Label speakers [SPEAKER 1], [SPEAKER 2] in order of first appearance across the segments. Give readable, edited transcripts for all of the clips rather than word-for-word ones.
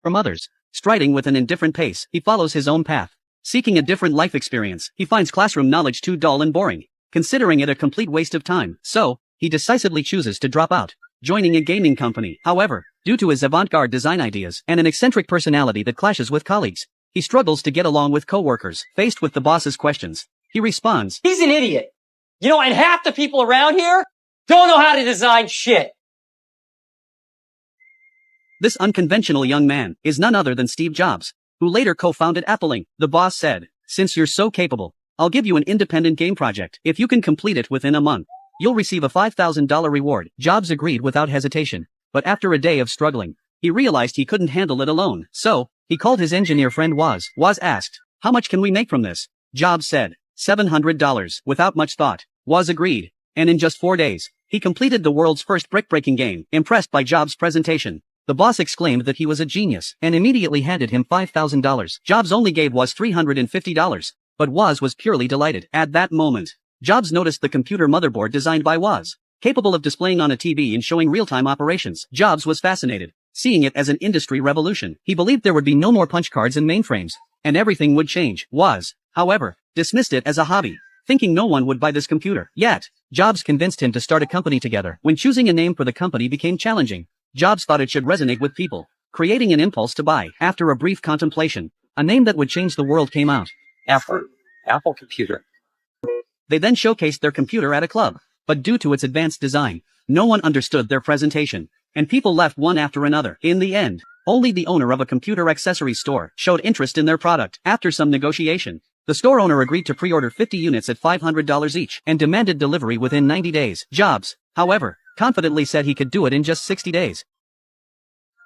[SPEAKER 1] from others. Striding with an indifferent pace, he follows his own path. Seeking a different life experience, he finds classroom knowledge too dull and boring, considering it a complete waste of time. So, he decisively chooses to drop out, joining a gaming company. However, due to his avant-garde design ideas and an eccentric personality that clashes with colleagues, he struggles to get along with co-workers. Faced with the boss's questions, he responds,
[SPEAKER 2] "He's an idiot. And half the people around here don't know how to design shit."
[SPEAKER 1] This unconventional young man is none other than Steve Jobs, who later co-founded Apple Inc. The boss said, "Since you're so capable, I'll give you an independent game project. If you can complete it within a month, you'll receive a $5,000 reward." Jobs agreed without hesitation, but after a day of struggling, he realized he couldn't handle it alone. So, he called his engineer friend Woz. Woz asked, "How much can we make from this?" Jobs said, $700. Without much thought, Woz agreed, and in just 4 days, he completed the world's first brick-breaking game. Impressed by Jobs' presentation, the boss exclaimed that he was a genius and immediately handed him $5,000. Jobs only gave Woz $350, but Woz was purely delighted. At that moment, Jobs noticed the computer motherboard designed by Woz, capable of displaying on a TV and showing real-time operations. Jobs was fascinated, seeing it as an industry revolution. He believed there would be no more punch cards and mainframes, and everything would change. Woz, however, dismissed it as a hobby, thinking no one would buy this computer. Yet, Jobs convinced him to start a company together. When choosing a name for the company became challenging, Jobs thought it should resonate with people, creating an impulse to buy. After a brief contemplation, a name that would change the world came out.
[SPEAKER 2] Apple Computer.
[SPEAKER 1] They then showcased their computer at a club, but due to its advanced design, no one understood their presentation, and people left one after another. In the end, only the owner of a computer accessories store showed interest in their product. After some negotiation, the store owner agreed to pre-order 50 units at $500 each and demanded delivery within 90 days. Jobs, however, confidently said he could do it in just 60 days.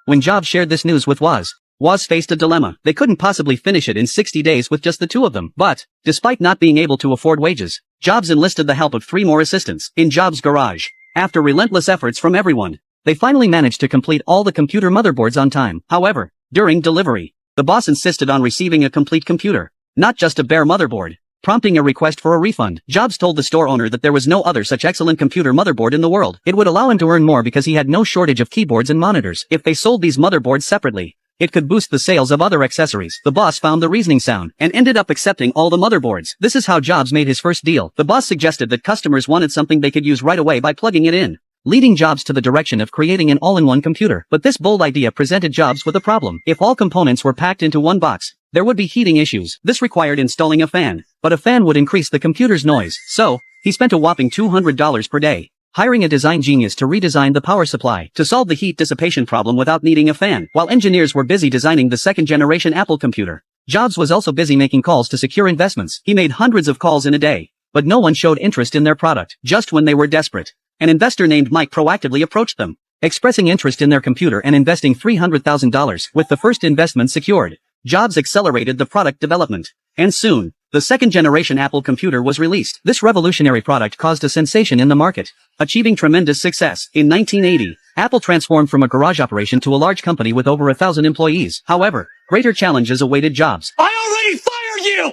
[SPEAKER 1] When Jobs shared this news with Woz faced a dilemma. They couldn't possibly finish it in 60 days with just the two of them. But, despite not being able to afford wages, Jobs enlisted the help of 3 more assistants. In Jobs' garage, after relentless efforts from everyone, they finally managed to complete all the computer motherboards on time. However, during delivery, the boss insisted on receiving a complete computer, not just a bare motherboard, prompting a request for a refund. Jobs told the store owner that there was no other such excellent computer motherboard in the world. It would allow him to earn more because he had no shortage of keyboards and monitors. If they sold these motherboards separately, it could boost the sales of other accessories. The boss found the reasoning sound and ended up accepting all the motherboards. This is how Jobs made his first deal. The boss suggested that customers wanted something they could use right away by plugging it in, leading Jobs to the direction of creating an all-in-one computer. But this bold idea presented Jobs with a problem. If all components were packed into one box, there would be heating issues. This required installing a fan, but a fan would increase the computer's noise. So, he spent a whopping $200 per day, hiring a design genius to redesign the power supply to solve the heat dissipation problem without needing a fan. While engineers were busy designing the second-generation Apple computer, Jobs was also busy making calls to secure investments. He made hundreds of calls in a day, but no one showed interest in their product. Just when they were desperate, an investor named Mike proactively approached them, expressing interest in their computer and investing $300,000. With the first investment secured, Jobs accelerated the product development, and soon, the second-generation Apple computer was released. This revolutionary product caused a sensation in the market, achieving tremendous success. In 1980, Apple transformed from a garage operation to a large company with over 1,000 employees. However, greater challenges awaited Jobs.
[SPEAKER 2] "I already fired you!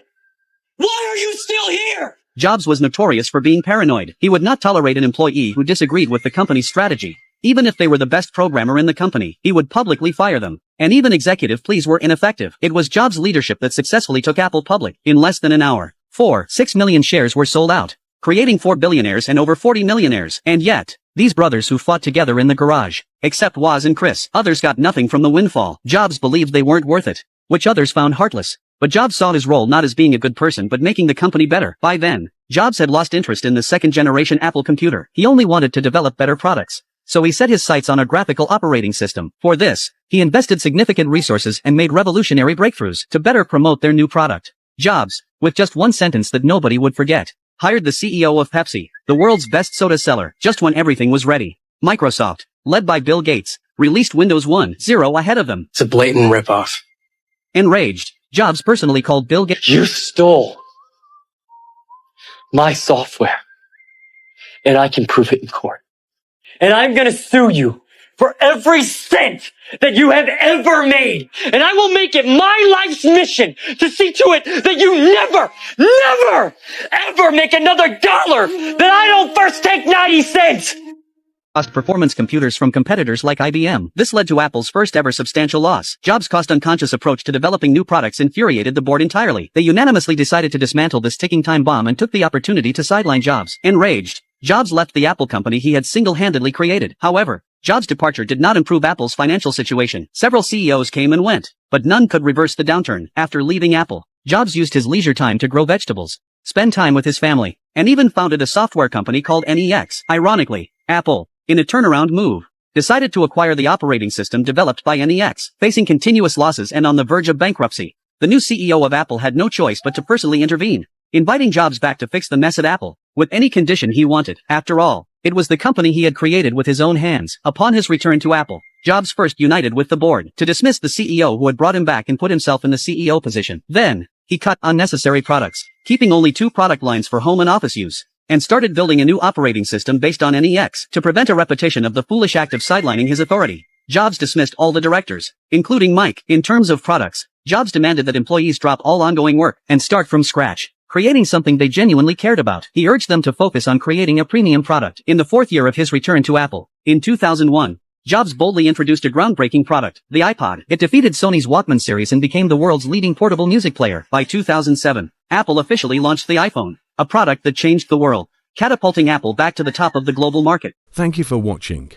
[SPEAKER 2] Why are you still here?"
[SPEAKER 1] Jobs was notorious for being paranoid. He would not tolerate an employee who disagreed with the company's strategy. Even if they were the best programmer in the company, he would publicly fire them. And even executive pleas were ineffective. It was Jobs' leadership that successfully took Apple public. In less than an hour, 6 million shares were sold out, creating 4 billionaires and over 40 millionaires. And yet, these brothers who fought together in the garage, except Woz and Chris, others got nothing from the windfall. Jobs believed they weren't worth it, which others found heartless. But Jobs saw his role not as being a good person but making the company better. By then, Jobs had lost interest in the second-generation Apple computer. He only wanted to develop better products. So he set his sights on a graphical operating system. For this, he invested significant resources and made revolutionary breakthroughs to better promote their new product. Jobs, with just one sentence that nobody would forget, hired the CEO of Pepsi, the world's best soda seller, just when everything was ready. Microsoft, led by Bill Gates, released Windows 1.0 ahead of them.
[SPEAKER 2] It's a blatant ripoff.
[SPEAKER 1] Enraged, Jobs personally called Bill Gates.
[SPEAKER 2] "You stole my software, and I can prove it in court. And I'm gonna sue you for every cent that you have ever made. And I will make it my life's mission to see to it that you never, ever make another dollar that I don't first take 90 cents.
[SPEAKER 1] Cost performance computers from competitors like IBM. This led to Apple's first ever substantial loss. Jobs' cost-unconscious approach to developing new products infuriated the board entirely. They unanimously decided to dismantle this ticking time bomb and took the opportunity to sideline Jobs. Enraged, Jobs left the Apple company he had single-handedly created. However, Jobs' departure did not improve Apple's financial situation. Several CEOs came and went, but none could reverse the downturn. After leaving Apple, Jobs used his leisure time to grow vegetables, spend time with his family, and even founded a software company called NEX. Ironically, Apple, in a turnaround move, decided to acquire the operating system developed by NEX. Facing continuous losses and on the verge of bankruptcy, the new CEO of Apple had no choice but to personally intervene, inviting Jobs back to fix the mess at Apple, with any condition he wanted. After all, it was the company he had created with his own hands. Upon his return to Apple, Jobs first united with the board to dismiss the CEO who had brought him back and put himself in the CEO position. Then, he cut unnecessary products, keeping only 2 product lines for home and office use, and started building a new operating system based on NEX. To prevent a repetition of the foolish act of sidelining his authority, Jobs dismissed all the directors, including Mike. In terms of products, Jobs demanded that employees drop all ongoing work and start from scratch, creating something they genuinely cared about. He urged them to focus on creating a premium product. In the 4th year of his return to Apple, in 2001, Jobs boldly introduced a groundbreaking product, the iPod. It defeated Sony's Walkman series and became the world's leading portable music player. By 2007, Apple officially launched the iPhone, a product that changed the world, catapulting Apple back to the top of the global market.
[SPEAKER 3] Thank you for watching.